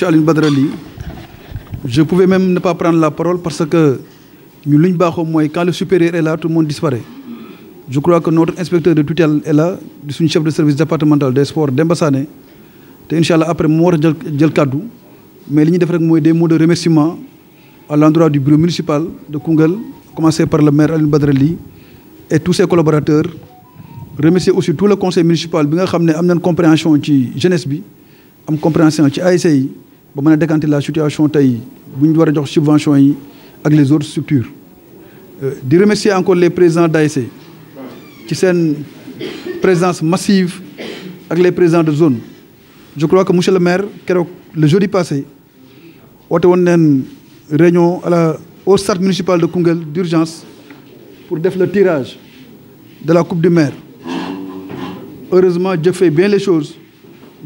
monsieur Alioune Badara Ly, je pouvais même ne pas prendre la parole parce que ñu lu ñu baaxoo mooy quand le supérieur est là tout le monde disparaît. Je crois que notre inspecteur de tutelle est là di suñu chef de service départemental des sports Demba Sané te incha allah après mu war a jël kàddu mais li ñuy def rek mooy des mots de remerciement à l'endroit du bureau municipal de Koungheul, commencé par le maire Alioune Badara Ly et tous ses collaborateurs. Remercier aussi tout le conseil municipal bi nga xam ne am nañ compréhension ci jeunesse bi am compréhension ci ASC yi ba mën a décanter la situation tey bu ñu war a jox subvention yi ak les autres structures. Di remercier encore les présidents d'ASC ci seen présence massive ak les présidents de zone. Je crois que monsieur le maire keroog le jeudi passé woote woon neen réunion au stade municipal de Koungheul d'urgence pour def le tirage de la coupe du maire. Heureusement, Dieu fait bien les choses.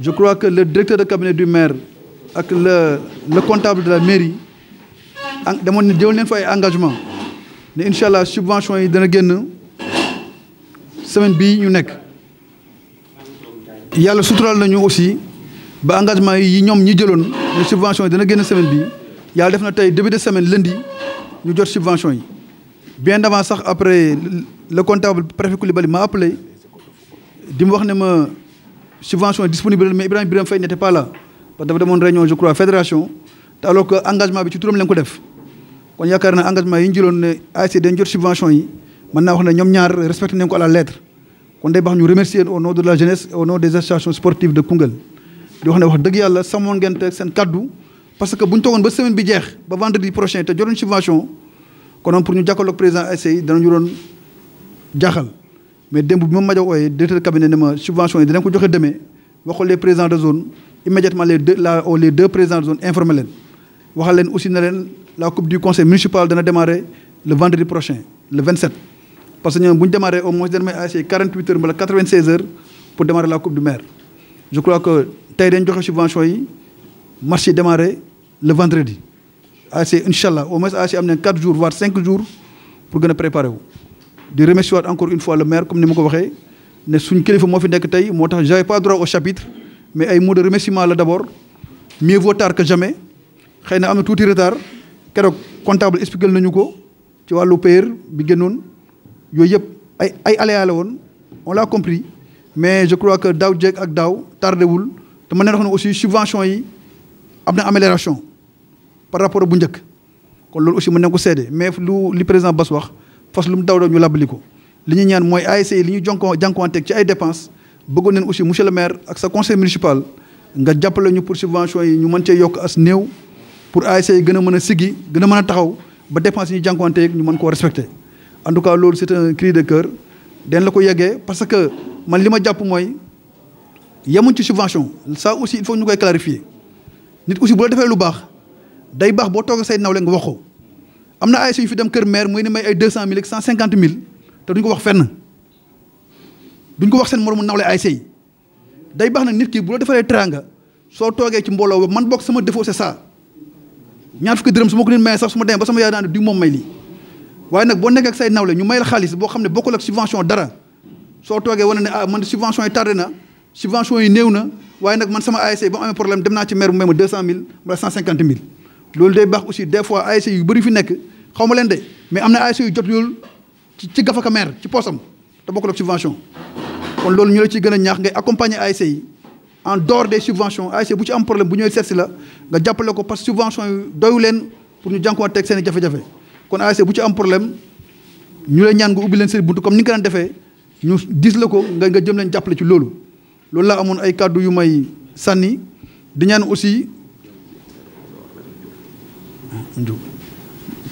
Je crois que le directeur de cabinet du maire ak le comptable de la mairie demoon ne jël leen fa ay engagement ne incha allah subvention yi dana génn semaine bii ñu nekk. Yàlla suturaal nañu aussi ba engagement yi ñoom ñi jëloon ne subvention yi dana génn semaine bii yàlla def na tey début de semaine lundi ñu jot subvention yi. Bien avant sax après le comptable préfet Coulibaly m'a appelé di mu wax ne ma subvention est disponible mais Ibrahima Birame Faye n'était pas là parce que dafa demoon réunion je crois fédération te alors que engagement bi ci turam leen ko def kon yaakaar naa engagement yi ñu jëloon ne ASC dañ jot subvention yi mën naa wax ne ñoom ñaar respecté nañ ko à la lettre kon day baax ñu remercier au nom de la jeunesse au nom des associations sportives de Koungheul di wax ne wax dëgg yàlla samoon ngeen teg seen kaddu parce que bu ñu toogoon ba semaine bi jeex ba vendredi prochain te jotoon subvention konoon pour ñu jàkkaarloog président ASC yi danañu doon jaaxal mais démb bi ma majo ooyee directeur de cabinet ne ma subvention yi dinañ ko joxe demee waxal les présidents de zone immédiatement les deux présidents de zone informé leen waxal leen aussi ne leen la coupe du conseil municipal dana démarrer le vendredi prochain le 27 parce que ñoom bu ñu démarrer au moins dana may ASC 48 heures wala 96 heures pour démarrer la coupe du maire. Je crois que tey dañ joxe subvention yi marché démarrer le vendredi ASC incha allah au moins ASC am nañ 4 jours voire 5 jours pour gën a préparer wu. di remercier waat encore une fois le maire comme ni ma ko waxee ne suñ kilifa moo fi nekk tey moo tax j'avais pas droit au chapitre mais ay mots de remerciement la d'abord mieux vaut tard que jamais xëy na am na tuuti retard keroog comptable expliqué nañu ko ci wàllu payeur bi génnoon yooyu yëpp ay aléa la woon on l'a compris mais je crois que daaw jéeg ak daaw tardé wul te mën na wax ne aussi subvention yi am na amélioration par rapport bu njëkk kon loolu aussi mën na ko seede mais li président Bass wax fas lu mu daw ñu labali ko li ñu ñaan mooy ASC li ñu jànkuwanteeg ci ay dépenses bëggoon nañ aussi monsieur le maire ak sa conseil municipal nga jàppale ñu pour subvention yi ñu mën cee yokk as néew pour ASC yi gën a mën a siggi gën a mën a taxaw ba dépenses yi ñu jànkuwanteeg ñu mën koo respecter. En tout cas loolu c'est un cri de cœur den la ko yeggee parce que man li ma jàpp mooy yemuñ ci subvention ça aussi il faut ñu koy clarifier nit aussi bu la defee lu baax day baax boo toog say nawle nga wax ko. am na ASC yu fi dem kër maire muy ne may ay 200 000 ak 150 000 te duñ ko wax fenn duñ ko wax seen moromu nawle ASC yi day baax nag nit ki bu la defalee teraanga soo toogee ci mbooloo man bokk sama défaut c'est ça ñaar fukki dërëm su ma ko nit mayee sax su ma demee ba sama yaay daan di moom may lii waaye nag boo nekkee ak say nawle ñu may la xaalis boo xam ne bokkul ak subvention dara soo toogee wane ne man subvention yi tardé na subvention yi néew na waaye nag man sama ASC ba mu amee problème dem naa ci maire bu may ma 200 000 wala 150 000 loolu day baax aussi des fois ASC yu bëri fi nekk xaw ma leen de mais am na ASC yu jot loolu ci gafaka maire ci poosam te bokkul ak subvention kon loolu ñu la ciy gën a ñaax ngay accompagner ASC yi en dehors des subventions ASC bu ci am problème bu ñëwee seet si la nga jàppale ko parce que subvention yi doyu leen pour ñu jànkuwanteeg seen i jafe-jafe kon ASC bu ci am problème ñu lay ñaan nga ubbi leen seen buntu comme ni nga ko daan defee ñu gis la ko nga jëm leen jàppale ci loolu laa amoon ay kàddu yu may sànni di ñaan aussi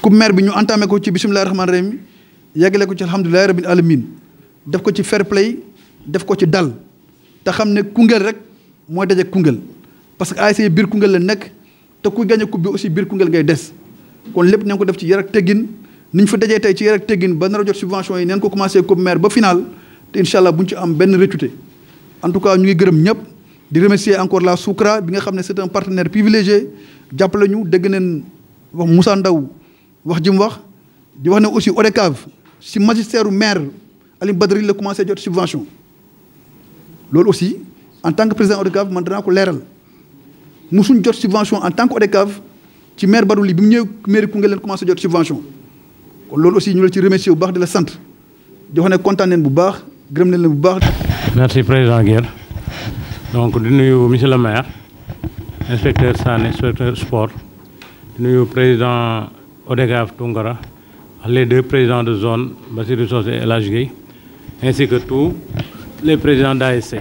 coupe maire bi ñu entamé ko ci bismillahi rahmaani rahim yeggale ko ci alhamdulillahi rabbil alamin def ko ci fair play def ko ci dal te xam ne Koungheul rek mooy daje Koungheul parce que ASC biir Koungheul la nekk te ku gagné coupe bi aussi biir Koungheul ngay des kon lépp nañ ko def ci yar ak teggin ni ñu fa dajee tey ci yar ak teggin ba nar a jot subvention yi neen ko commencé coupe maire ba final te incha allah bu ñu ci am benn rétuté en tout cas ñu ngi gërëm ñëpp di remercier encore la Soukra bi nga xam ne c'est un partenaire privilégié jàppale ñu dégg neen wax Moussa Ndaw wax ji mu wax di wax ne aussi ODCAV si magistère maire Alioune Badara Ly la commencé jot subvention loolu aussi en tant que président ODCAV man danaa ko leeral musuñ jot subvention en tant que ODCAV ci maire Badou Ly bi mu ñëw mairie Koungheul leen commencé jot subvention kon loolu aussi ñu la ci remercier bu baax di la sant di wax ne kontaan nañ bu baax gërëm nañ leen bu baax. merci président Guèye donc di nuyu monsieur le maire inspecteur Sané inspecteur sport di nuyu président ODCAV Tounkara les deux présidents de zone Bassirou Socé et El Hadj Guèye ainsi que tous les présidents d'ASC.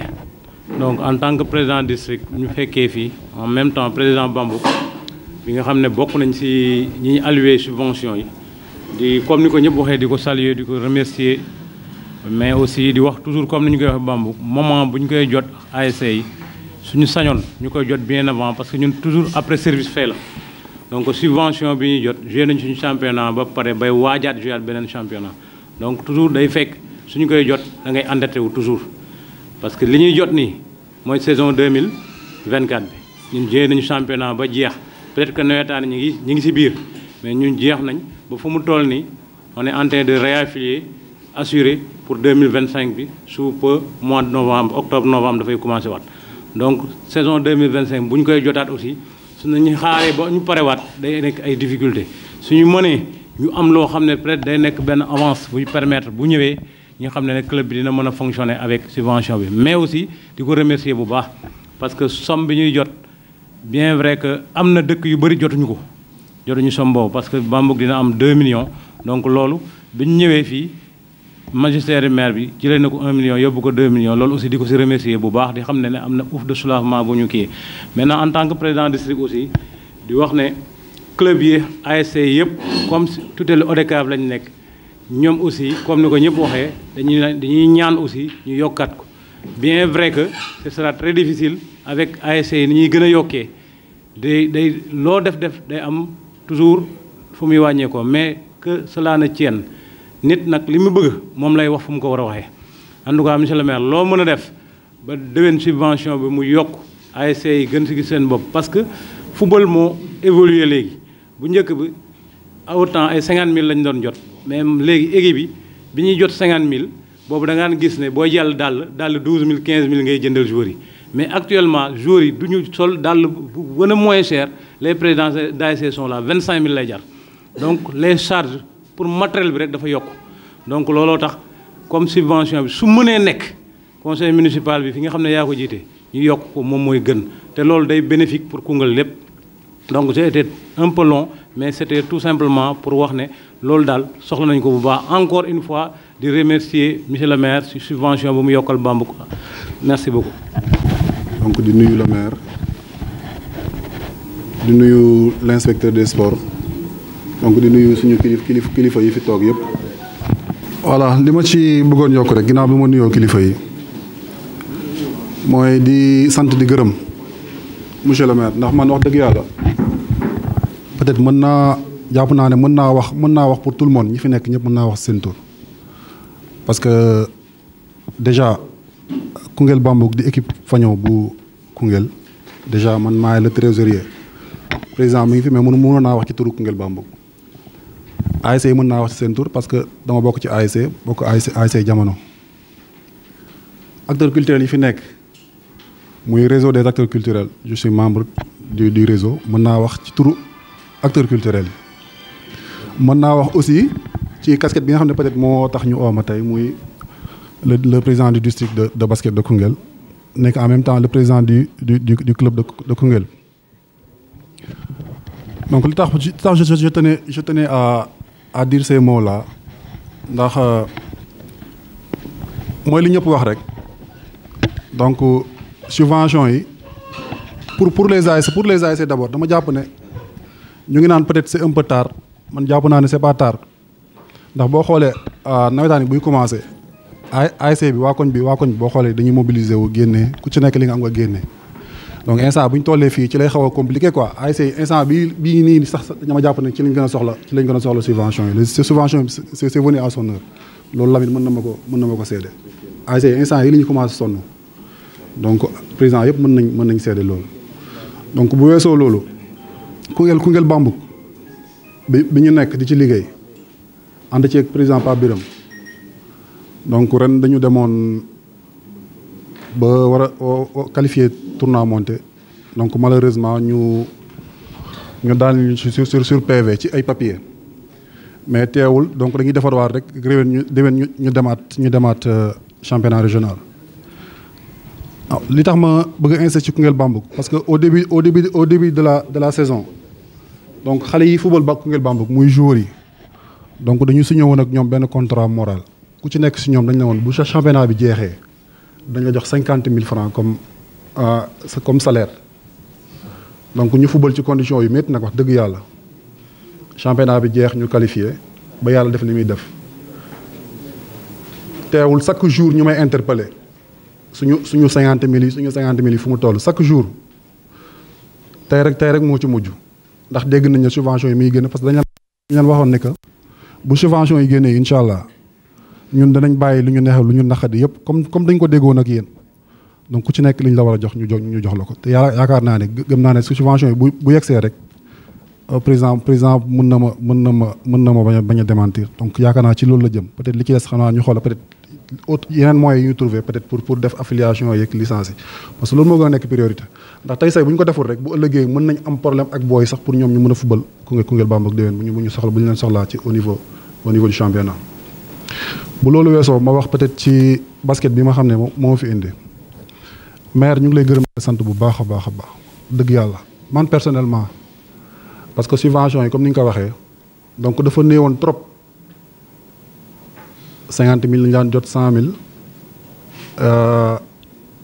donc en tant que président district ñu fekkee fii en même temps président Bambouk bi nga xam ne bokk nañ ci ñi alloué subvention yi di comme ni ko ñëpp waxee di ko saluer di ko remercier mais aussi di wax toujours comme ni ñu koy waxee Bambouk moment bu ñu koy jot ASC yi suñu sañoon ñu koy jot bien avant parce que ñun toujours après service fait la donc subvention bi ñuy jot joué nañ suñu championnat ba pare bay waajaat jouaat beneen championnat donc toujours day fekk suñu koy jot da ngay endetté wu toujours parce que li ñuy jot nii mooy saison 2024 bi ñun joué nañu championnat ba jeex peut-être que nawetaan ñi ngi ci biir mais ñun jeex nañ ba fu mu toll nii on est en train de réaffilier assuré pour 2025 bi sous peu mois de novembre octobre novembre dafay commencé waat donc saison 2025 bu ñu koy jotaat aussi suñu xaaree ba ñu parewaat day nekk ay difficultés suñu mënee ñu am loo xam ne peut-être day nekk benn avance buy permettre bu ñëwee ñi nga xam ne club bi dina mën a fonctionner avec subvention bi mais aussi di ko remercier bu baax parce que somme bi ñuy jot bien vrai que am na dëkk yu bëri jotuñu somme boobu parce que Bambouk dina am 2 millions donc loolu bi ñu ñëwee fii magistère maire bi jëlee na ko 1 million yóbbu ko 2 millions loolu aussi di ko si remercier bu baax di xam ne am na ouf de soulagement bu ñu kii maintenant en tant que président district aussi di wax ne club yi ASC yëpp comme tutelle ODCAV lañ nekk ñoom aussi comme ni ko ñëpp waxee dañuy ñaan aussi ñu yokkaat ko bien vrai que ce sera très difficile avec ASC yi ni ñuy gën a yokkee day loo def day am toujours fu muy wàññeekoo mais que cela ne tienne nit nag li mu bëgg moom lay wax fu mu ko war a waxee en tout cas monsieur le maire loo mën a def ba déwén subvention bi mu yokk ASC yi gën si gis seen bopp parce que football moo évolué léegi bu njëkk bi autant ay 50 000 lañ doon jot mais léegi équipe bi ñuy jot 50 000 boobu da ngaan gis ne boo jàll dàll 12 000 15 000 ngay jëndal joueurs yi mais actuellement joueurs yi du ñu sol dàll bu gën a moins cher les présidents d'ASC sont là 25 000 lay jar donc les charges pour matériel bi rek dafa yokk donc looloo tax comme subvention bi su mënee nekk conseil municipal bi fi nga xam ne yaa ko jiite ñu yokk ko moom mooy gën te loolu day bénéfique pour Koungheul lépp donc j'ai été un peu long mais c'était tout simplement pour wax ne loolu daal soxla nañu ko bu baax encore une fois di remercier monsieur le maire ci subvention bu mu yokkal Bambouk merci beaucoup. donc di nuyu le maire di nuyu l'inspecteur des sports donc di nuyu suñu kilifa yi fi toog yëpp. voilà li ma ci bëggoon yokk rek ginnaaw bi ma nuyoo kilifa yi mooy di sant di gërëm monsieur le maire ndax man wax dëgg yàlla peut-être jàpp naa ne mën naa wax pour tout le monde ñi fi nekk ñëpp mën naa wax seen tur parce que déjà Koungheul Bambouk di équipe Fagnon bu Koungheul déjà man maay le trésorier président mi ngi fi mais mënoon naa wax ci turu Koungheul Bambouk ASC yi mën naa wax ci seen tur parce que dama bokk ci ASC jamono acteurs culturels yi fi nekk muy réseau des acteurs culturels je suis membre du réseau mën naa wax ci turu acteurs culturels yi mën naa wax aussi ci casquette bi nga xam ne peut-être moo tax ñu ooma tey muy le président du district de basket de Koungheul nekk en même temps le président du club de Koungheul donc li tax je tenais à dire ces mots là ndax mooy li ñëpp wax rek donc subvention yi pour les ASC d'abord dama jàpp ne ñu ngi naan peut-être c'est un peu tard man jàpp naa ne c'est pas tard ndax boo xoolee nawetaan yi buy commencer ASC bi waa koñ bi boo xoolee dañuy mobiliser wu génne ku ci nekk li nga am nga génne donc instant bu ñu tollee fii ci lay xaw a compliqué quoi ASC instant bii nii sax dama jàpp ne ci lañ gën a soxla subvention yi ces subventions c'est venu à son heure loolu Lamine mën na ma ko seede ASC instant yi la ñu commencé sonn donc président yëpp mën nañ seede loolu donc bu weesoo loolu Koungheul Bambouk bi ñu nekk di ci liggéey ànd ci ak président Pape Biram donc ren dañu demoon ba war a qualifier tournoi monté donc malheureusement ñu daan ñu sur PV ci ay papier mais teewul donc dañuy defarwaat rek déwén ñu demaat championnat régional. li tax ma bëgg a insister ci Koungheul Bambouk parce que au début de la saison donc xale yi football ba Koungheul Bambouk muy joueurs yi donc dañu signé woon ak ñoom benn contrat moral ku ci nekk si ñoom dañ ne woon bu championnat bi jeexee dañ la jox 50 000 francs comme salaire donc ñu football ci conditions yu métti nag wax dëgg yàlla championnat bi jeex ñu qualifié ba yàlla def li muy def teewul chaque jour ñu may interpeller suñu 50 000 yi fu mu toll chaque jour tey rek moo ci mujj ndax dégg nañ ne subvention yi muy génn parce que dañ leen waxoon ne que bu subvention yi génnee incha allah ñun danañ bàyyi lu ñu neexee lu ñu naqadi yëpp comme dañ ko déggoon ak yéen donc ku ci nekk liñ la war a jox ñu jox la ko te yaakaar naa ne gëm naa ne subvention yi bu yegsee rek président mën na ma bañ a démentir donc yaakaar naa ci loolu la jëm peut-être li ci des xam naa ñu xool peut-être yeneen moyens yi ñu trouvé peut-être pour def affiliation yeeg licence yi parce que loolu moo gën a nekk priorité ndax tey say bu ñu ko deful rek bu ëllëgee mën nañ am problème ak booy sax pour ñoom ñu mën a football Koungheul Bambouk déwén bu ñu leen soxlaa ci au niveau du championnat. bu loolu weesoo ma wax peut-être ci basket bi ma xam ne moo fi indi maire ñu ngi lay gërëm sant bu baax a baax dëgg yàlla man personnellement parce que subvention yi comme ni nga ko waxee donc dafa néewoon trop 50 000 lañu daan jot 100 000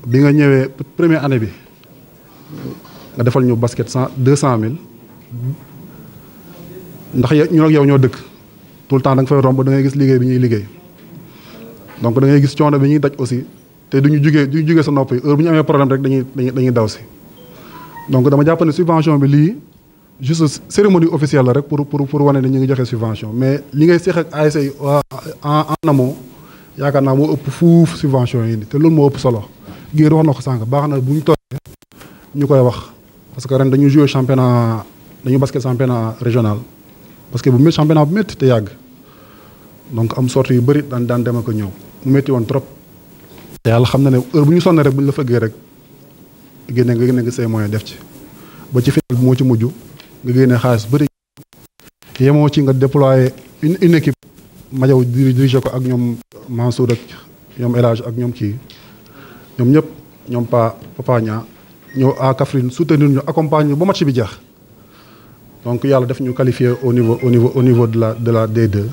bi nga ñëwee première année bi nga defal ñu basket 200 000 ndax ñu ak yow ñoo dëkk tout le temps da nga fay romb da ngay gis liggéey bi ñuy liggéey donc da ngay gis coono bi ñuy daj aussi te duñu jugee sa nopp yi heure bu ñu amee problème rek dañuy daw si donc dama jàpp ne subvention bi lii juste cérémonie officielle la rek pour wane ne ñu ngi joxe subvention mais li ngay seex ak ASC en amont yaakaar naa moo ëpp fuuf subvention yi te loolu moo ëpp solo Guèye wax na ko sànq baax na bu ñu toogee ñu koy wax parce que ren dañu joué dañu basket championnat régional parce que bu métti championnat bu métti te yàgg donc am sorte yu bëri daan dem ak ñëw mu métti woon trop te yàlla xam na ne heure bu ñu sonn rek bu ñu la fëggee rek génne nga say moyen def ci ba ci final bi moo ci mujj nga génne xaalis bëri yemoo ci nga déployer une équipe ma jaw dirigé ko ak ñoom Mansour ak ñoom El Hadj ak ñoom ñëpp ñoom Papa Nia ñëw à Kaffrine soutenir ñu accompagner ñu ba match bi jeex donc yàlla def ñu qualifié au niveau de la D2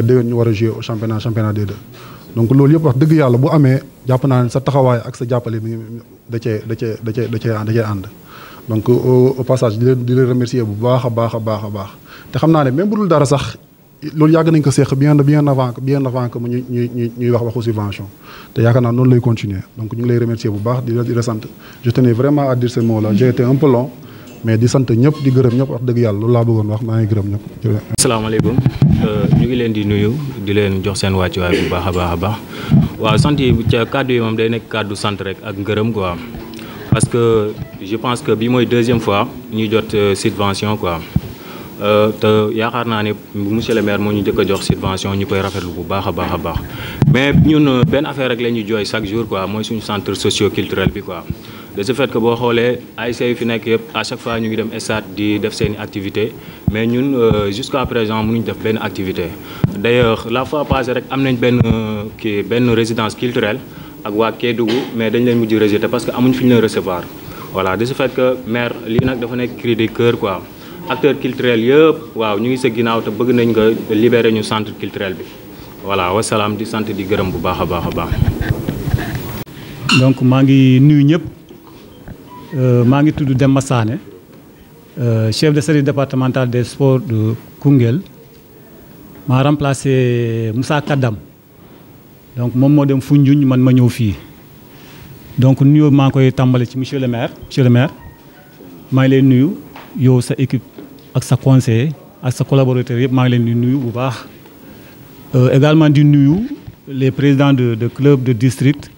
déwén ñu war a jouer au championnat D2 donc loolu yëpp wax dëgg yàlla bu amee jàpp naa ne sa taxawaay ak sa jàppale bi da cee ànd donc au passage di leen remercier bu baax a baax te xam naa ne même bu dul dara sax loolu yàgg nañ ko seeq bien avant que mu ñuy wax waxu subvention te yaakaar naa noonu lay continuer donc ñu ngi lay remercier bu baax di la sant je tenais vraiment à dire ce mot là j'ai été un peu long mais di sant ñëpp di gërëm ñëpp wax dëgg yàlla loolu laa bëggoon wax maa ngi gërëm ñëpp. asalaamaaleykum ñu ngi leen di nuyu di leen jox seen wàccuwaay bu baax a baax waaw sant yi ca kàddu yi moom day nekk kàddu sant rek ak ngërëm quoi parce que je pense que bi mooy deuxième fois ñuy jot subvention quoi te yaakaar naa ne monsieur le maire moo ñu njëkk a jox subvention ñu koy rafetlu bu baax a baax mais ñun benn affaire rek la ñuy jooy chaque jour quoi mooy suñu centre socio-culturel bi quoi. de ce fait que boo xoolee ASC yi fi nekk yëpp à chaque fois ñu ngi dem stade di def seeni activité mais ñun jusqu'à présent mënuñ def benn activité d'ailleurs la fois passée rek am nañ benn résidence culturelle ak waa Kédougou mais dañ leen mujj rejeté parce que amuñ fi ñu leen recevoir voilà de ce fait que maire lii nag dafa nekk cri de cœur quoi acteurs culturels yëpp waaw ñu ngi sa ginnaaw te bëgg nañ nga libérer ñu centre culturel bi voilà wasalaam di sant di gërëm bu baax a baax. donc maa ngi nuyu ñëpp. maa ngi tudd Demba Sané chef de service départemental des sports de Koungheul maa remplacé Moussa Kaddam donc moom moo dem Foundiougne man ma ñëw fii donc nuyoo maa ngi koy tàmbale ci monsieur le maire maa ngi leen nuyu yow sa équipe ak sa conseiller ak sa collaborateur yëpp maa ngi leen di nuyu bu baax également di nuyu les présidents de club de district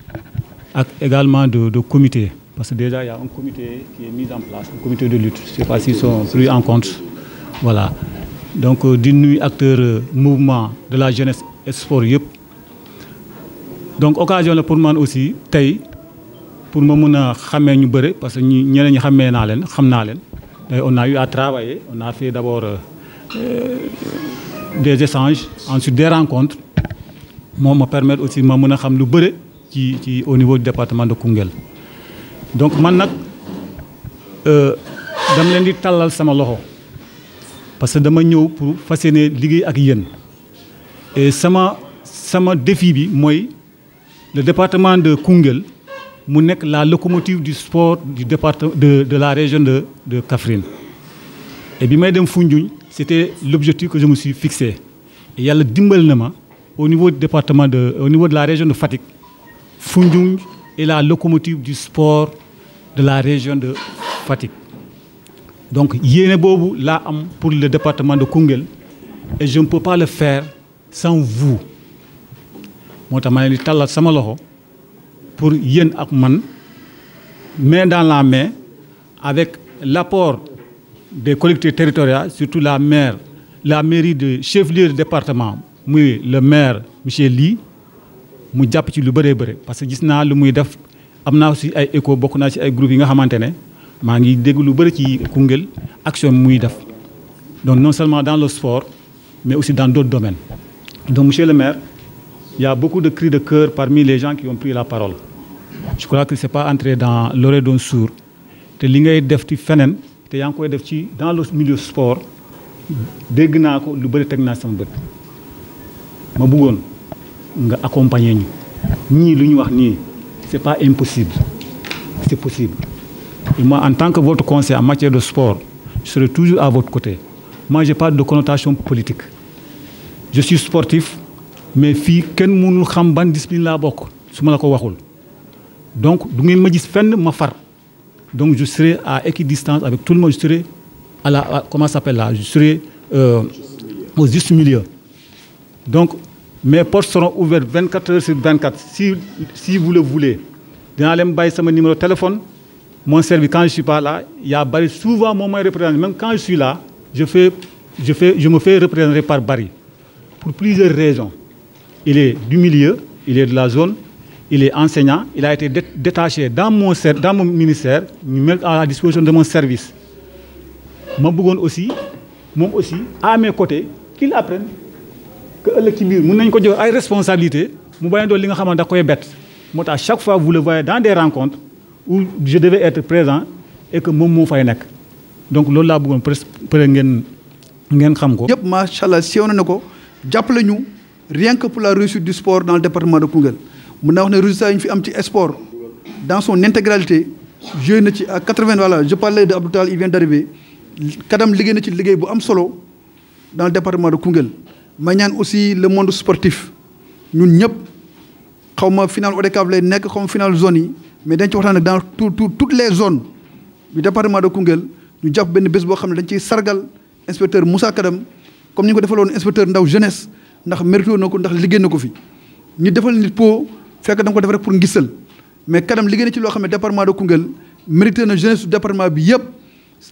ak également de comité. Parce que déjà, il y a un comité qui est mis en place, un comité de lutte. Je ne sais pas s'ils sont pris en compte. Voilà. Donc, di nuyu acteurs mouvement de la jeunesse et sport yëpp. Donc, occasion la pour man aussi tey pour ma mun a xàmmee ñu bëri parce que ñeneen ñi xàmmee naa leen xam naa leen on a eu à travailler on a fait d'abord des échanges ensuite des rencontres moom ma permettre aussi ma mën a xam lu bëri ci au niveau du département de Koungheul donc man nag dama leen di tàllal sama loxo parce que dama ñëw pour fas yéene liggéey ak yéen et sama défi bi mooy le département de Koungheul mu nekk la locomotive du sport du département de la région de Kaffrine et bi may dem Foundiougne c'était l'objectif que je me suis fixé et yàlla dimbal na ma au niveau du département au niveau de la région de Fatick Foundiougne est la locomotive du sport de la région de Fatick donc yéene boobu laa am pour le département de Koungheul et je ne peux pas le faire sans vous moo tax ma leen di tàllal sama loxo pour yéen ak man main dans la main avec l'apport des collectivités territoriales surtout la mairie de chef-lieu de département muy le maire monsieur Ly mu jàpp ci lu bëree bëri parce que gis naa lu muy def am naa aussi ay écho bokk naa ci ay groupes yi nga xamante ne maa ngi dégg lu bëri ci Koungheul action muy def donc non seulement dans le sport mais aussi dans d'autres domaines donc monsieur le maire il y a beaucoup de cris de cœur parmi les gens qui ont pris la parole je crois que c'est pas entré dans l'oreille d'un sourd te li ngay def ci feneen te yaa ngi koy def ci dans le milieu sport dégg naa ko lu bëri teg naa sama bët ma bëggoon nga accompagner ñu ñii lu ñu wax nii c'est pas impossible c'est possible et moi en tant que votre conseiller en matière de sport je serai toujours à votre côté moi j'ai pas de connotation politique je suis sportif mais fii kenn mënul xam ban discipline laa bokk su ma la ko waxul donc du ngeen ma gis fenn ma far donc je serai à équidistance avec tout le monde je serai comment ça s'appelle là je serai au juste milieu donc mes portes seront ouvertes 24 heures sur 24 si vous le voulez dinaa leen bàyyi sama numéro de téléphone mon service quand je suis pas là il y a Barry souvent moom mooy représenter même quand je suis là je me fais représenter par Barry pour plusieurs raisons il est du milieu il est de la zone il est enseignant il a été détaché dans mon ministère ñu mettre à la disposition de mon service ma bëggoon aussi moom aussi à mes côtés qu'il apprenne que ëllëg ci biir mën nañ ko jox ay responsabilités mu bañ a doon li nga xamante da koy bett moo tax chaque fois vous le voyez dans des rencontres où je devais être présent et que moom moo fay nekk donc loolu laa bëggoon peut-être ngeen xam ko. yëpp macha allah siiw na ko jàppale ñu rien que pour la réussite du sport dans le département de Koungheul mën naa wax ne résultats yi ñu fi am ci sport dans son intégralité joué na ci à 80 voilà je parlais de Abdou Tall il vient d'arriver kadam liggéey na ci liggéey bu am solo dans le département de Koungheul. ma ñaan aussi le monde sportif ñun ñëpp xaw ma final ODCAV lay nekk xaw ma final zone yi mais dañ ci waxtaan nag dans toutes les zones du département de Koungheul ñu jàpp benn bés boo xam ne dañ ciy sargal inspecteur Moussa Kadam comme ni ñu ko defaloon inspecteur ndaw jeunesse ndax mérité na ko ndax liggéey na ko fi ñu defal nit po fekk da nga ko def rek pour ngisal mais Kadam liggéey na ci loo xam ne département de Koungheul mérité na jeunesse du département bi yëpp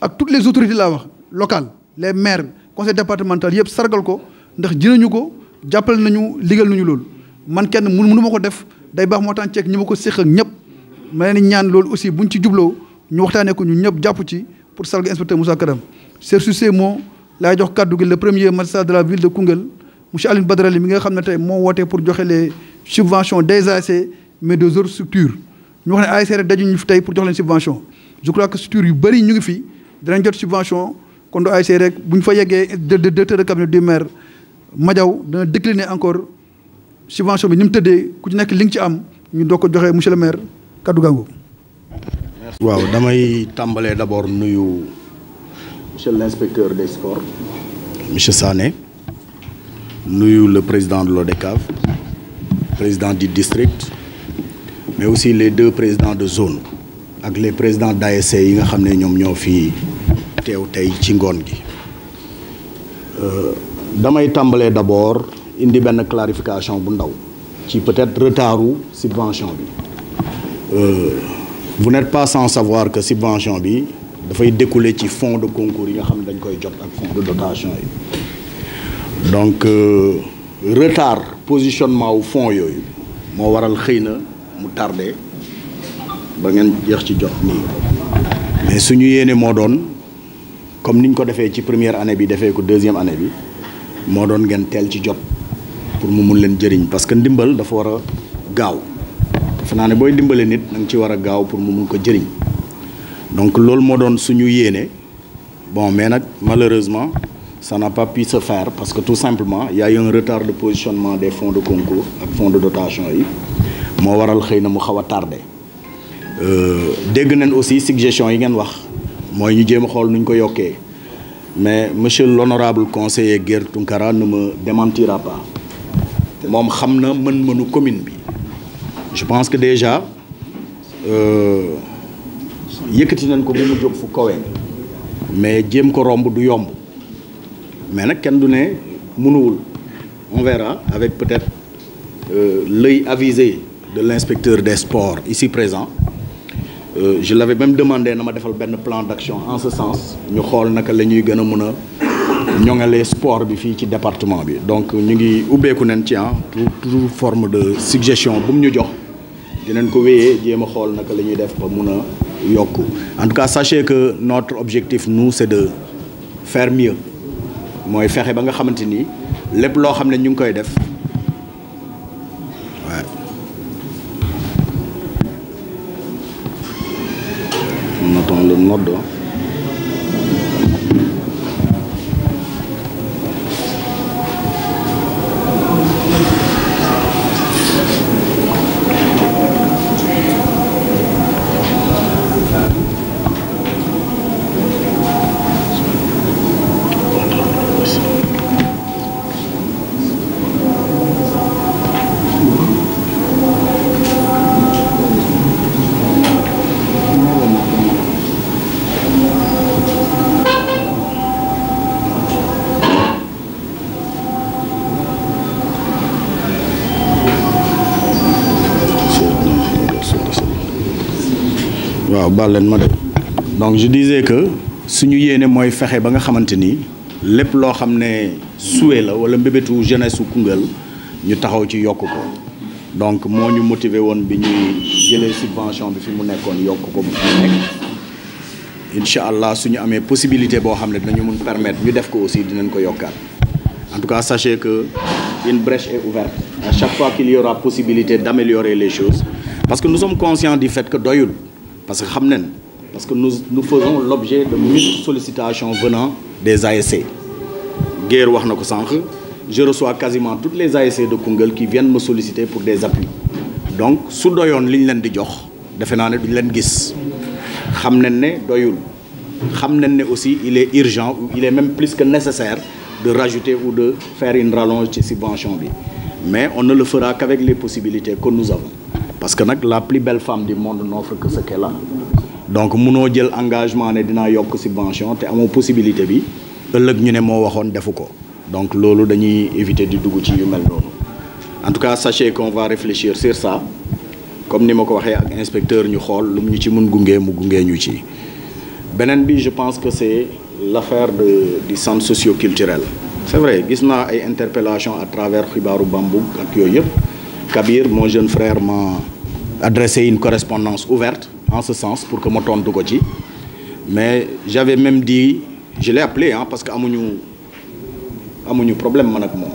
ak toutes les autorités laa wax locales les maires conseil départemental yëpp sargal ko ndax jinañu ko jàppale nañu liggéeyal nañu loolu man kenn mënu ma ko def day baax moo tax ceeg ñi ma ko séq ak ñëpp ma leen ñaan loolu aussi buñ ci jubloo ñu waxtaanee ko ñu ñëpp jàpp ci pour sargal inspecteur Moussa Kadam c'est sur ces mots laay jox kàddu gi le premier magistrat de la ville de Koungheul monsieur Aline Badara Ly mi nga xam ne tey moo wootee pour joxe les subventions des ASC mais des autres structures ñu wax ne ASC rek daju ñu fi tey pour jox leen subvention je crois que structures yu bëri ñu ngi fi danañ jot subvention kon do ASC rek bu ñu fa yeggee directeur de cabinet du maire Madiaw dana décliner encore subvention bi ni mu tëddee ku ci nekk li nga ci am ñu doog ko joxe monsieur le maire kaddu gango. waaw damay tàmbalee d'abord nuyu monsieur l'inspecteur des sports monsieur Sané nuyu le président de l'ODCAV président du district mais aussi les deux présidents de zone ak les présidents d'ASC yi nga xam ne ñoom ñoo fi teew tey ci ngoon gi. damay tàmbalee d'abord indi benn clarification bu ndaw ci peut-être retardu subvention bi vous n'êtes pas sans savoir que subvention bi dafay découler ci fonds de concours yi nga xam ne dañ koy jot ak fonds de dotation yi donc retard positionnement wu fonds yooyu moo waral xëy na mu tardé ba ngeen jeex ci jot nii mais suñu yéene moo doon comme niñ ko defee ci première année bi defee ko deuxième année bi moo doon ngeen teel ci jot pour mu mun leen jëriñ parce que ndimbal dafa war a gaaw defe naa ne booy dimbale nit na nga ci war a gaaw pour mu mun ko jëriñ donc loolu moo doon suñu yéene bon mais nag malheureusement ça n'a pas pu se faire parce que tout simplement il y a eu un retard de positionnement des fonds de concours ak fonds de dotation yi moo waral xëy na mu xaw a tardé dégg nañ aussi suggestion yi ngeen wax mooy ñu jéem a xool nu ñu ko yokkee mais monsieur l'honorable conseiller Guère Tunkara ne me démentira pas moom xam na mën-mënu commune bi je pense que déjà yëkkati nañ ko ba mu jóg fu kawee mais jéem ko romb du yomb mais nag kenn du ne mënuwul on verra avec peut-être l'œil avisé de l'inspecteur des sports ici présent je l'avais même demandé na ma defal benn plan d'action en ce sens ñu xool naka la ñuy gën a mën a ñoŋalee sport bi fii ci département bi donc ñu ngi ubbeeku nañ ci toute forme de suggestion bu mu ñu jox dinañ ko wéyee jéem a xool naka la ñuy def ba mun a yokku en tout cas sachez que notre objectif nous c'est de faire mieux mooy fexe ba nga xamante ni lépp loo xam ne ñu ngi koy def waaw on attend le nord. waaw baal leen ma de donc je disais que suñu yéene mooy fexe ba nga xamante ni lépp loo xam ne souhait la wala mbébétu jeunesse su Koungheul ñu taxaw ci yokk ko donc moo ñu motiver woon bi ñuy jëlee subvention bi fi mu nekkoon yokk ko bu fi nekk incha allah suñu amee possibilité boo xam ne dinañu mun permettre ñu def ko aussi dinañ ko yokkaat en tout cas sachez que une brèche est ouverte à chaque fois qu'il y aura possibilité d'améliorer les choses parce que nous sommes conscients du fait que doyul parce que xam nañ parce que nous faisons l'objet de multiples sollicitations venant des ASC Guère wax na ko sànq je reçois quasiment toutes les ASC de Koungheul qui viennent me solliciter pour des appuis donc su doyoon li ñu leen di jox defe naa ne duñ leen gis xam nañ ne doyul xam nañ ne aussi il est urgent ou il est même plus que nécessaire de rajouter ou de faire une rallonge ci subvention bi mais on ne le fera qu'avec les possibilités que nous avons parce que nag la plus belle femme du monde n'offre que ce qu'elle a donc munoo jël engagement ne dinaa yokk subvention te amoo possibilité bi ëllëg ñu ne moo waxoon defu ko donc loolu dañuy éviter di dugg ci yu mel noonu en tout cas sachez qu'on va réfléchir sur ça comme ni ma ko waxee ak inspecteur ñu xool lu mu ñu ci mun gungee mu gungee ñu ci beneen bi je pense que c'est l'affaire du centre socio-culturel c'est vrai gis naa ay interpellations à travers xibaaru Bambouk ak yooyu yëpp Kabir mon jeune frère m'a adressé une correspondance ouverte en ce sens pour que ma tontu ko ci mais j'avais même dit je l'ai appelé parce que amuñu problème man ak moom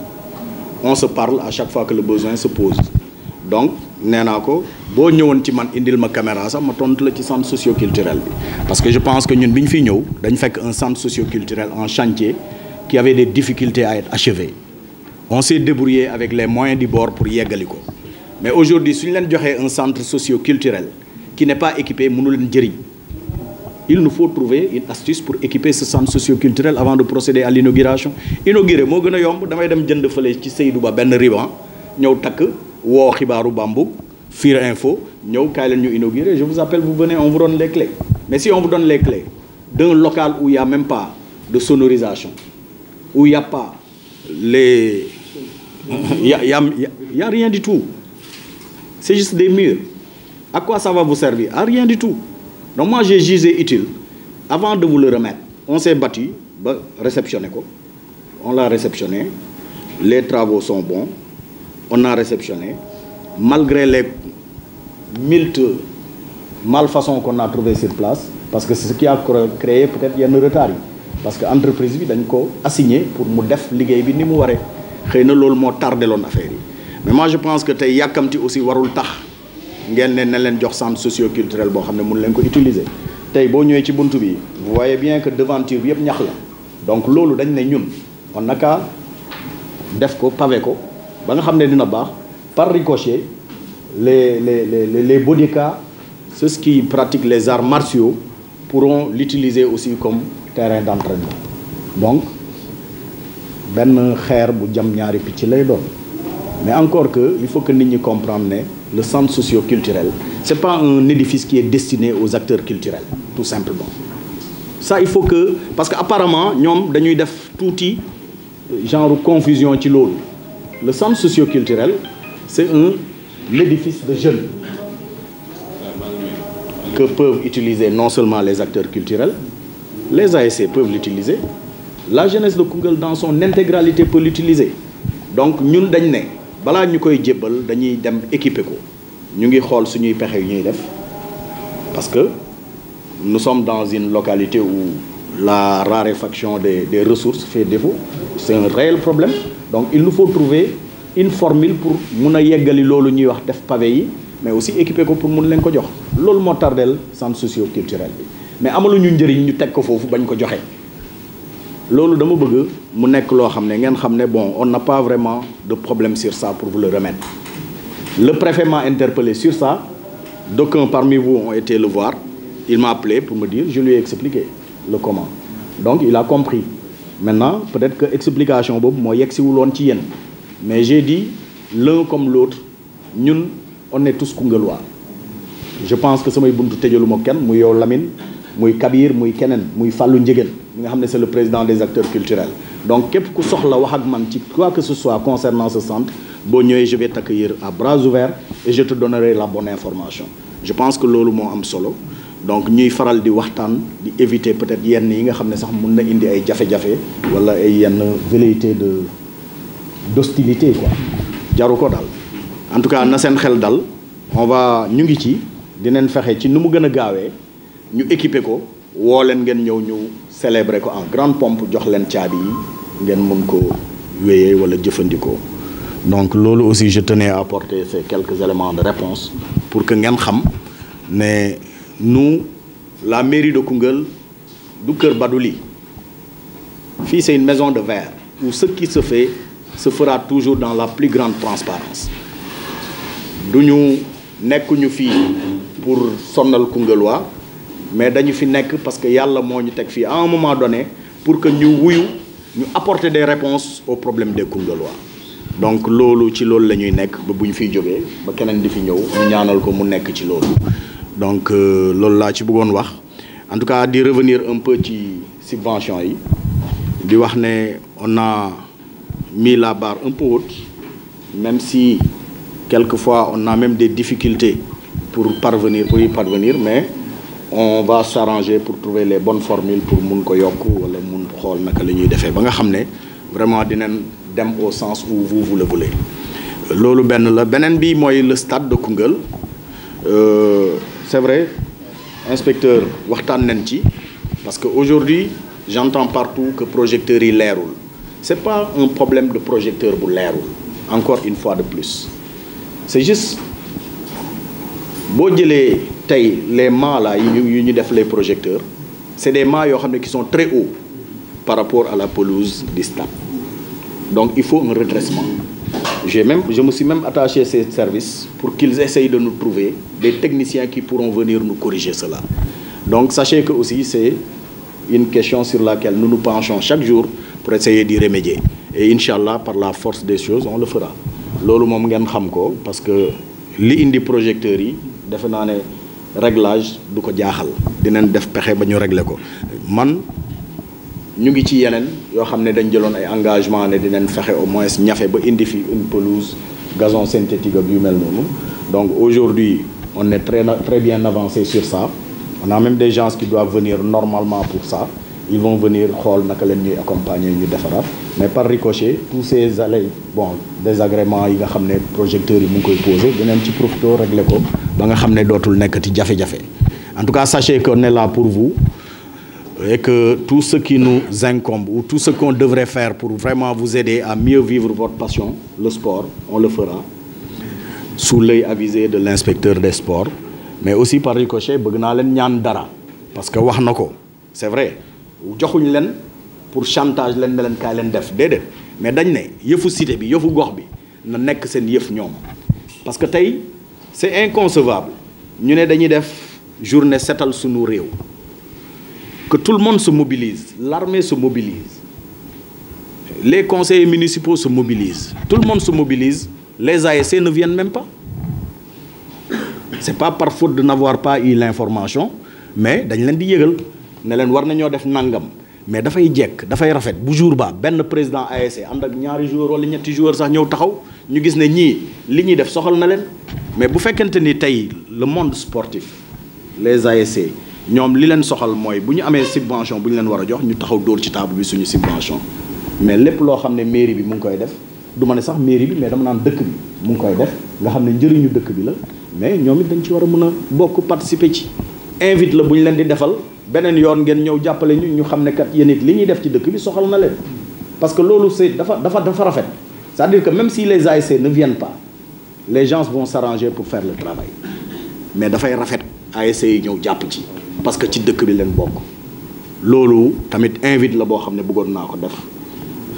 on se parle à chaque fois que le besoin se pose donc nee naa ko boo ñëwoon ci man indil ma caméra sax ma tontu la ci centre socio-culturel bi parce que je pense que ñun bi ñu fiy ñëw dañ fekk un centre socio-culturel en chantier qui avait des difficultés à être achevé on s'est débrouillé avec les moyens du bord pour yeggali ko mais aujourd'hui suñu leen joxee un centre socio-culturel qui n'est pas équipé mënu leen jëriñ il nous faut trouver une astuce pour équiper ce centre socio-culturel avant de procéder à l'inauguration inaugurer moo gën a yomb damay dem jënd fële ci Seydou Ba benn ruban ñëw takk woo xibaaru Bambouk Fir Info ñëw kaay leen ñu inaugurer je vous appelle vous venez on vous donne les clés mais si on vous donne les clés d'un local où il y a même pas de sonorisation où il y a pas les il y a rien du tout c'est juste des murs à quoi ça va vous servir à rien du tout donc moi j'ai jugé utile avant de vous le remettre on s'est battu ba réceptionner ko on l'a réceptionné les travaux sont bons on a réceptionné malgré les multiples malfaçon qu'on a trouvé sur place parce que c'est ce qui a créé peut-être yenn retard yi parce que entreprise bi dañ ko assigné pour mu def liggéey bi ni mu waree xëy na loolu moo tardeloon affaire yi mais moi je pense que tey yàkkamti aussi warul tax ngeen ne leen jox centre socio-culturel boo xam ne mun leen ko utiliser tey boo ñëwee ci buntu bi vous voyez bien que devanture bi yëpp ñax la donc loolu dañ ne ñun on naka def ko pavé ko ba nga xam ne dina baax par ricochet les bodykas ceux qui pratiquent les arts martiaux pourront l'utiliser aussi comme terrain d'entraînement donc benn xeer bu jam ñaari picc lay doon mais encore que il faut que nit ñi comprendre ne le centre socio-culturel c'est pas un édifice qui est destiné aux acteurs culturels tout simplement ça il faut que parce que apparemment ñoom dañuy def tuuti genre confusion ci loolu le centre socio-culturel c'est un édifice de jeunes que peuvent utiliser non seulement les acteurs culturels les ASC peuvent l'utiliser la jeunesse de Koungheul dans son intégralité peut l'utiliser donc ñun dañ ne balaa ñu koy jébbal dañuy dem équiper ko ñu ngi xool suñuy pexe yu ñuy def parce que nous sommes dans une localité où la raréfaction des ressources fait défaut c'est un réel problème donc il nous faut trouver une formule pour mun a yeggali loolu ñuy wax def pavé yi mais aussi équiper ko pour mun leen ko jox loolu moo tardeel centre socio-culturel bi mais amaluñu njëriñ ñu teg ko foofu bañ ko joxe loolu dama bëgg mu nekk loo xam ne ngeen xam ne bon on n'a pas vraiment de problème sur ça pour vous le remettre le préfet m'a interpellé sur ça d'aucuns parmi vous ont été le voir il m'a appelé pour me dire je lui ai expliqué le comment donc il a compris maintenant peut-être que explication boobu moo yegg siwul woon ci yéen mais j'ai dit l'un comme l'autre ñun on est tous Koungheulois je pense que samay buntu tëjaluma kenn muy yow Lamine muy Kabir muy keneen muy Fallou Ndiéguène mi nga xam ne c'est le président des acteurs culturels donc képp ku soxla wax ak man ci quoi que ce soit concernant ce centre boo ñëwee je vais t'accueillir à bras ouverts et je te donnerai la bonne information je pense que loolu moo am solo donc ñuy faral di waxtaan di éviter peut-être yenn yi nga xam ne sax mun na indi ay jafe-jafe wala ay yenn velléité d'hostilité quoi jaru ko daal en tout cas na seen xel dal on va ñu ngi ci dinañ fexe ci nu mu gën a gaawee ñu équiper ko woo leen ngeen ñëw ñu célébrer ko en grande pompe jox leen caabi yi ngeen mën ko wéyee wala jëfandikoo donc loolu aussi je tenais à apporter ces quelques éléments de réponse pour que ngeen xam ne nous la mairie de Koungheul du Kër Badouli fii c'est une maison de verre où ce qui se fait se fera toujours dans la plus grande transparence duñu nekkuñu fii pour sonnal Koungheulwaa mais dañu fi nekk parce que yàlla moo ñu teg fii à un moment donné pour que ñu wuyu ñu apporter des réponses aux problèmes des Koungheulwaa donc loolu ci loolu la ñuy nekk ba bu ñu fiy jógee ba keneen di fi ñëw ñu ñaanal ko mu nekk ci loolu donc loolu laa ci bëggoon wax en tout cas di revenir un peu ci subvention yi di wax ne on a mis la barre un peu haute même si quelquefois on a même des difficultés pour y parvenir mais on va s'arranger pour trouver les bonnes formules pour mun ko yokk wala mun xool naka la ñuy defee ba nga xam ne vraiment dinañ dem au sens où vous le voulez loolu benn la beneen bi mooy le stade de Koungheul c'est vrai inspecteur waxtaan nañ ci parce que aujourd'hui j'entends partout que projecteurs yi leerul c'est pas un problème de projecteur bu leerul encore une fois de plus c'est juste boo jëlee tey les mâts là yu ñu def les projecteurs c'est des mâts yoo xam ne qui sont très hauts par rapport à la pelouse du stade donc il faut un redressement je me suis même attaché à ces services pour qu'ils essayent de nous trouver des techniciens qui pourront venir nous corriger cela donc sachez que aussi c'est une question sur laquelle nous nous penchons chaque jour pour essayer d'y remédier et Inch'Allah par la force des choses on le fera loolu moom ngeen xam ko parce que li indi projecteurs yi defe naa ne réglage du ko jaaxal dinañ def pexe ba ñu régler ko man ñu ngi ci yeneen yoo xam ne dañ jëloon ay engagement ne dinañ fexe au moins ñafe ba indi fi une pelouse gazon synthétique ak yu mel noonu donc aujourd'hui on est très bien avancé sur ça on a même des gens qui doivent venir normalement pour ça ils vont venir xool naka leen ñuy accompagner ñu defaraat mais par ricochet tous ces allées désagréments yi nga xam ne projecteurs yi mu ngi koy posé dinañ ci profité régler ko ba nga xam ne dootul nekkati jafe-jafe en tout cas sachez qu'on est là pour vous et que tout ce qui nous incombe ou tout ce qu'on devrait faire pour vraiment vous aider à mieux vivre votre passion le sport on le fera sous l'œil avisé de l'inspecteur des sports mais aussi par ricochet bëgg naa leen ñaan dara parce que wax na ko c'est vrai joxuñ leen pour chantage leen ne leen kaay leen def déedéet mais dañ ne yëfu cité bi yëfu gox bi na nekk seen yëf ñoom parce que tey c'est inconcevable ñu ne dañuy def journée setal sunu réew que tout le monde se mobilise l'armée se mobilise les conseillers municipaux se mobilisent tout le monde se mobilise les ASC ne viennent même pas c'est pas par faute de n'avoir pas eu l'information mais dañ leen di yëgal ne leen war nañoo def nangam mais dafay jekk dafay rafet bu jour ba benn président ASC ànd ak ñaari joueurs wala ñetti joueurs sax ñëw taxaw ñu gis ne ñii li ñuy def soxal na leen mais bu fekkente ni tey le monde sportif les ASC ñoom li leen soxal mooy bu ñu amee subvention bu ñu leen war a jox ñu taxaw dóor ci table bi suñu subvention mais lépp loo xam ne mairie bi mu ngi koy def du ma ne sax mairie bi mais dama naan dëkk bi mu ngi koy def nga xam ne njëriñu dëkk bi la mais ñoom it dañ ci war a mën a bokk participer ci invite la bu ñu leen di defal beneen yoon ngeen ñëw jàppale ñu xam ne kat yéen it li ñuy def ci dëkk bi soxal na leen parce que loolu c'est dafa rafet c'est-à-dire que même si les ASC ne viennent pas les gens vont s'arranger pour faire le travail mais dafay rafet ASC yi ñëw jàpp ci parce que ci dëkk bi leen bokk loolu tamit invite la boo xam ne bëggoon naa ko def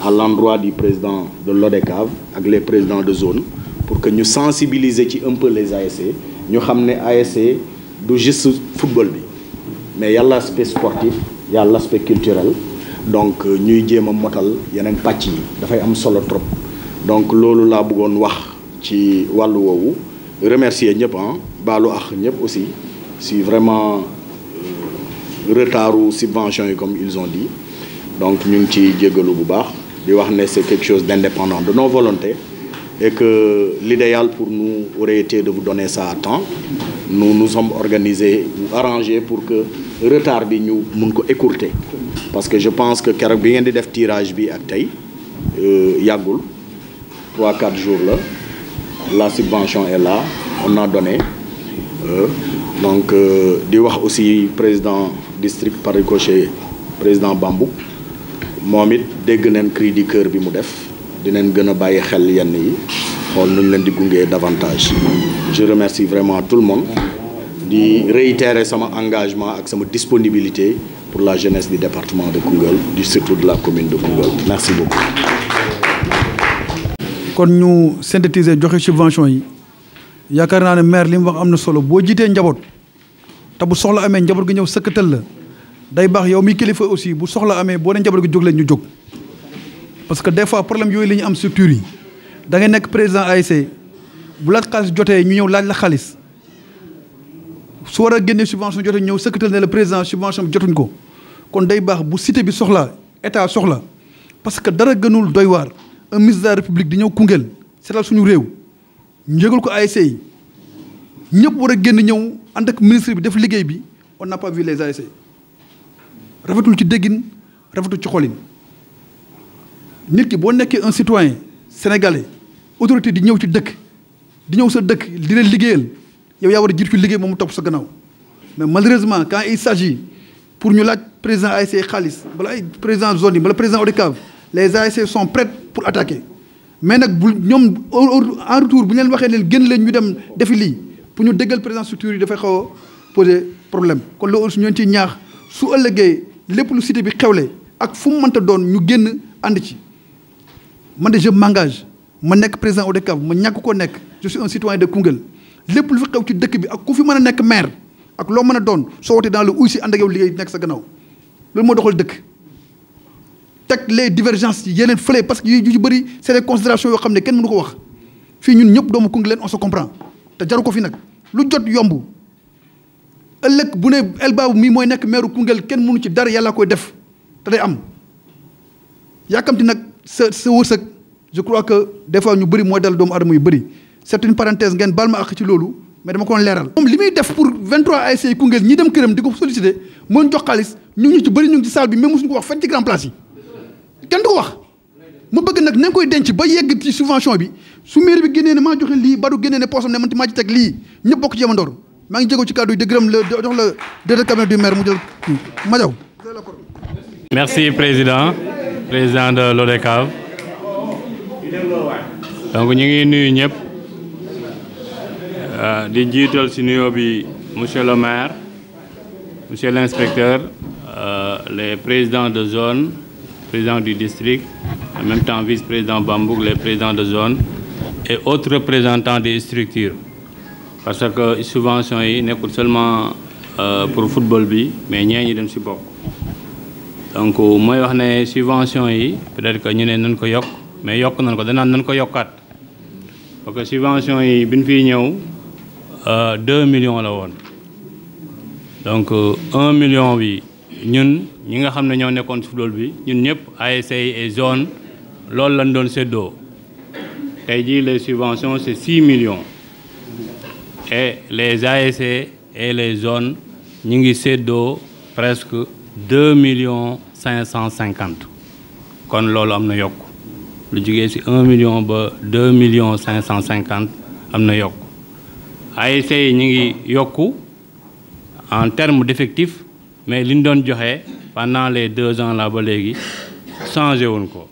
à l'endroit du président de l'ODECAV ak les présidents de zone pour que ñu sensibiliser ci un peu les ASC ñu xam ne ASC du juste football bi mais y a l'aspect sportif y a l'aspect culturel donc ñuy jéem a motal yeneen pàcc yi dafay am solo trop donc loolu laa bëggoon wax ci wàllu woowu remercier ñëpp baalu ak ñëpp aussi si vraiment retardu subvention yi comme ils ont dit donc ñu ngi ci jéggalu bu baax di wax ne c'est quelque chose d'indépendant de nos volontés et que l'idéal pour nous aurait été de vous donner ça à temps nous nous sommes organisés ou arrangés pour que retard bi ñu mun ko écourter parce que je pense que keroog bi ngeen di def tirage bi ak tey yàggul 3-4 jours la subvention est là on a donné donc di wax aussi président district par ricochet président Bambou moom it dégg neen cri du cœur bi mu def dinañ gën a bàyyi xel yenn yi xool nu ñu leen di gungee davantage je remercie vraiment tout le monde di réitérer sama engagement ak sama disponibilité pour la jeunesse du département de Koungheul du surtout de la commune de Koungheul merci beaucoup. kon ñu synthétiser joxe subvention yi yaakaar naa ne maire li mu wax am na solo boo jiitee njaboot te bu soxla amee njaboot gi ñëw sëkkatal la day baax yow mi kilifa aussi bu soxla amee boo ne njaboot gi jóg leen ñu jóg parce que des fois problème yooyu la ñu am structure yi da ngay nekk président ASC bu laaj xaalis jotee ñu ñëw laaj la xaalis su war a génnee subvention jotee ñëw sëkkatal ne la président subvention bi jotuñ ko kon day baax bu cité bi soxla état soxla parce que dara gënul doy waar un ministre de la république di ñëw Koungheul seetal suñu réew ñu yëgal ko ASC yi ñëpp war a génn ñëw ànd ak ministre bi def liggéey bi on n'a pas vu les ASC rafetul ci déggin rafetul ci xolin nit ki boo nekkee un citoyen sénégalais autorité di ñëw ci dëkk di ñëw sa dëkk di leen liggéeyal yow yaa war a jiitu ci liggéey moom mu topp sa gannaaw mais malheureusement quand il s'agit pour ñu laaj président ASC xaalis bala ay président zone yi bala président ODCAV les ASC sont prêts pour attaquer mais nag bu ñoom en retour bu ñu leen waxee leen génn leen ñu dem defi lii pour ñu déggal président structure yi dafay xaw a poser problème kon loolu aussi ñoo ciy ñaax su ëllëgee lépp lu cité bi xewle ak fu mu mënta doon ñu génn ànd ci man de je m'engage ma nekk président ODCAV ma ñàkk koo nekk je suis un citoyen de Koungheul lépp lu fi xew ci dëkk bi ak ku fi mën a nekk maire ak loo mën a doon soo wootee dans le uy si ànd ak yow liggéey nekk sa gannaaw loolu moo doxal dëkk teg les divergences yi yeneen fële parce que yu ci bëri c'est des considérations yoo xam ne kenn mënu ko wax fii ñun ñëpp doomu Koungheul on se comprend te jaru ko fi nag lu jot yomb ëllëg bu ne El Babou mii mooy nekk maire Koungheul kenn mënu ci dara yàlla koy def te day am yàkkamti nag sa wërsëg je crois que des fois ñu bëri mooy dal doomu adama yu bëri c'est une parenthèse ngeen baal ma ak ci loolu mais dama ko leeral. moom li muy def pour 23 ASC Koungheul ñi dem këram di ko solliciter moo ñu jox xaalis ñu ci bëri ñu ngi ci salle bi même mosuñu ko wax fenn ci grand place yi kenn du ko wax ma bëgg nag nañ koy denc ba yegg ci subvention bi su mairie bi génnee ne maa joxe lii Badou génnee ne poosam ne man maa ci teg lii ñëpp bokk ci yamandoor maa ngi jéego ci kàddu yi di gërëm la jox la directeur cabinet du maire mu jël ma jaw. Merci président de l'ODCAV. Donc ñu ngi nuyu ñëpp di jiital ci nuyoo bi monsieur le maire, monsieur l'inspecteur, les présidents de zone, président du district, en même temps vice-président Bambouk, les présidents de zone et autres représentants des structures. Parce que subvention yi nekkul seulement pour football bi mais ñee ñi dem ci bokk. Donc mooy wax ne subvention yi peut-être que ñu ne nañ ko yokk mais yokk nañ ko danaan nañ ko yokkaat parce que subvention yi bi ñu fiy ñëw 2 millions la woon donc 1 million bi ñun ñi nga xam ne ñoo nekkoon ci football bi ñun ñëpp ASC et zone loolu lañ doon séddoo tey jii les subventions c'est 6 millions et les ASC et les zones ñu ngi séddoo presque 2 millions 550 kon loolu am na yokk lu jugee ci 1 million ba 2 millions 550 am na yokk ASC yi ñu ngi yokku en termes d'effectifs mais li ñu doon joxe pendant les 2 ans là ba léegi changé wuñ ko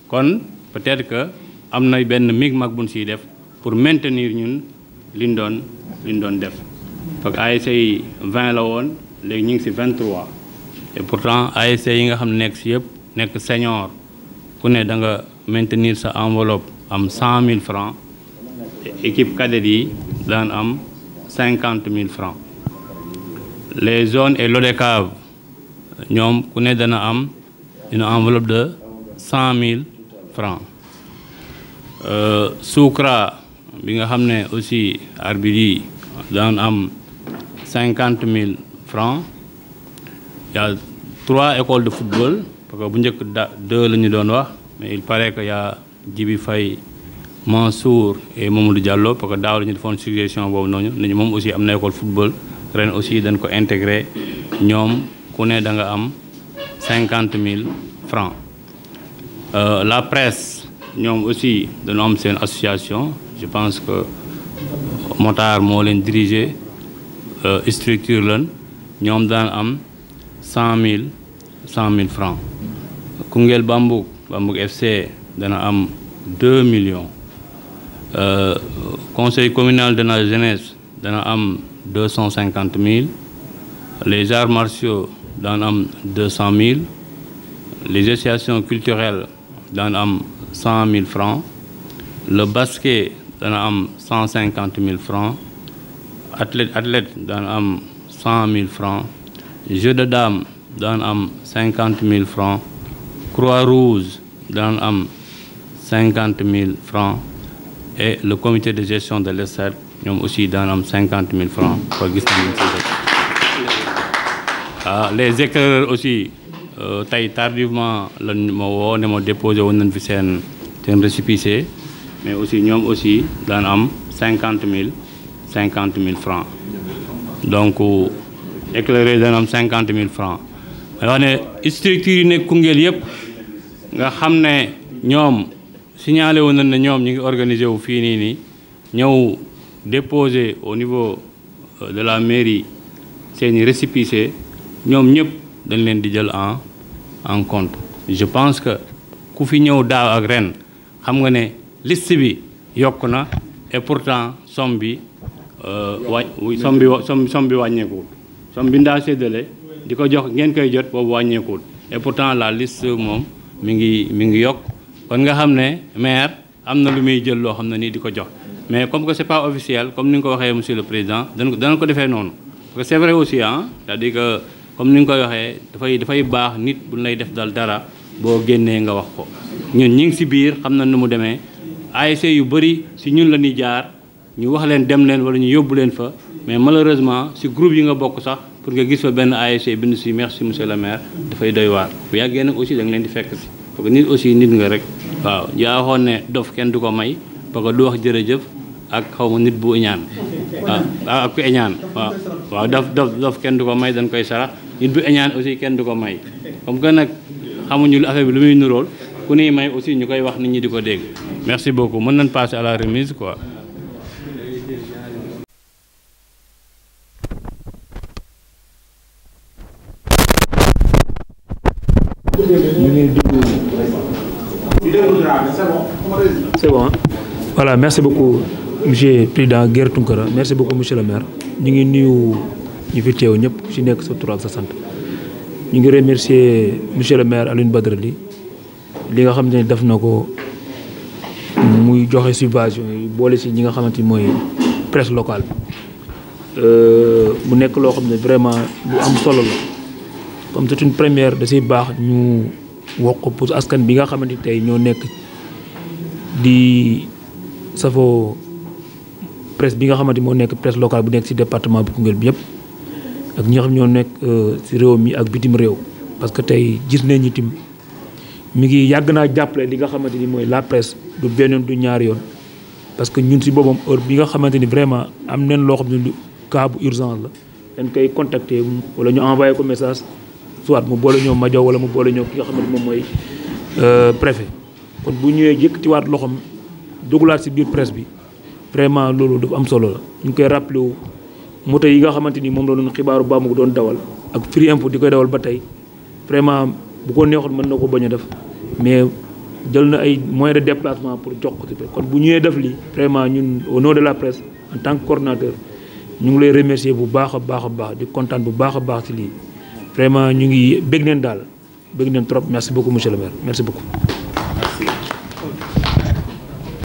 kon peut-être que am na benn micmac bu ñu siy def pour maintenir ñun li ñu doon def parce que ASC yi 20 la woon léegi ñu ngi ci 23 et pourtant ASC yi nga xam ne nekk ci yëpp nekk senior ku ne da nga maintenir sa enveloppe am 100 000 francs équipe cadette yi daan am 50 000 francs les zones et l'ODCAV ñoom ku ne dana am une enveloppe de 100 000 francs Soukra bi nga xam ne aussi arbitre yi daan am 50 000 francs il y a 3 écoles de football parce que bu njëkk 2 la ñu doon wax mais il paraît que y a Djibi Faye Mansour et Mamadou Diallo parce que daaw la ñu defoon suggestion boobu noonu nañu moom aussi am na école football ren aussi dañ ko intégré ñoom ku ne da nga am 50 000 francs la presse ñoom aussi dañoo am seen association je pense que Motar moo leen diriger structure lan ñoom daan am 100 000 francs Koungheul Bambouk FC dana am 2 millions conseil communal de la jeunesse dana am 250 000 les arts martiaux daan am 200 000 les associations culturelles daan am 100 000 francs le basket dana am 150 000 francs athlète daan am 100 000 francs jeu de dames daan am 50 000 francs Croix-Rouge daan am 50 000 francs et le comité de gestion de l'estade ñoom aussi daan am 50 000 francs ko gis nañu ci les éclaireurs aussi tey tardivement lañ ma woo ne ma déposé woon nañ fi seen récépissé mais aussi ñoom aussi daan am 50 000 francs donc éclaireur daan am 50 000 francs may wax ne structure yi nekk Koungheul yëpp nga xam ne ñoom signalé woon nañ ne ñoom ñu ngi organisé wu fii nii ñëw déposé au niveau de la mairie seeni récépissé ñoom ñëpp dañ leen di jël en compte je pense que ku fi ñëw daaw ak ren xam nga ne liste bi yokk na et pourtant somme bi wàññeekuwul somme bi ndaa séddale di ko jox ngeen koy jot boobu wàññeekuwul et pourtant la liste moom mi ngi yokk kon nga xam ne maire am na lu muy jël loo xam ne nii di ko jox mais comme que c'est pas officiel comme ni nga ko waxee monsieur le président dana ko defee noonu parce que c'est vrai aussi c'est-à-dire que comme ni nga koy waxee dafay baax nit bu lay def dara boo génnee nga wax ko ñun ñi ngi ci biir xam na nu mu demee ASC yu bëri ci ñun la ñuy jaar ñu wax leen dem leen wala ñu yóbbu leen fa mais malheureusement ci groupe yi nga bokk sax pour nga gis fa benn ASC bind ci merci monsieur le maire dafay doy waar bu yàggee nag aussi da nga leen di fekk ci parce que nit aussi nit nga rek waaw yaa waxoon ne dof kenn du ko may parce que du wax jërëjëf ak xaw ma nit bu iñaan waaw ak ku iñaan waaw dof kenn du ko may dañ koy sarax nit bu eñaan aussi kenn du ko may comme que nag xamuñu affaire bi lu muy nuróol ku nuy may aussi ñu koy wax nit ñi di ko dégg merci beaucoup mën nañ passer à la remise quoi. C'est bon hein? Voilà, merci beaucoup monsieur président Guère Tunkara, merci beaucoup monsieur le maire. Ñu ngi nuyu ñu fi teew ñëpp ci nekk sa tur ak sa sant. Ñu ngi remercier monsieur le maire Alioune Badara Ly li nga xam ne def na ko muy joxe subvention yi boole ci ñi nga xamante ni mooy presse locale mu nekk loo xam ne vraiment lu am solo la comme c'est une première da ciy baax ñu wax ko pour askan bi nga xamante ni tey ñoo nekk di safoo presse bi nga xamante ni moo nekk presse locale bu nekk ci département bu Koungheul bi yëpp ak ñi nga xam ñoo nekk ci réew mi ak bitim réew parce que tey gis nañ ni tim mi ngi yàgg naa jàppale li nga xamante ni mooy la presse du benn yoon du ñaari yoon parce que ñun ci boppam heure bi nga xamante ni vraiment am nañ loo xam ne lu cas bu urgence la dañ koy contacter wala ñu envoyé ko message soit mu boole ñoo majo wala mu boole ñoo ki nga xamante moom mooy préfet kon bu ñëwee yëkkatiwaat loxoom dugalaat ci biir presse bi vraiment loolu dafa am solo la ñu koy rappelé wu moto yi nga xamante ni moom la doon xibaaru Bamako doon dawal ak Free Info di koy dawal ba tey vraiment bu ko neexoon mën na ko bañ a def mais jël na ay moyens de déplacement pour jox ko ci kon bu ñëwee def lii vraiment ñun au nom de la presse en tant que coordonnateur ñu ngi lay remercier bu baax a baax di kontaan bu baax a baax ci lii vraiment ñu ngi bëgg neen daal bëgg neen trop merci beaucoup monsieur le maire merci beaucoup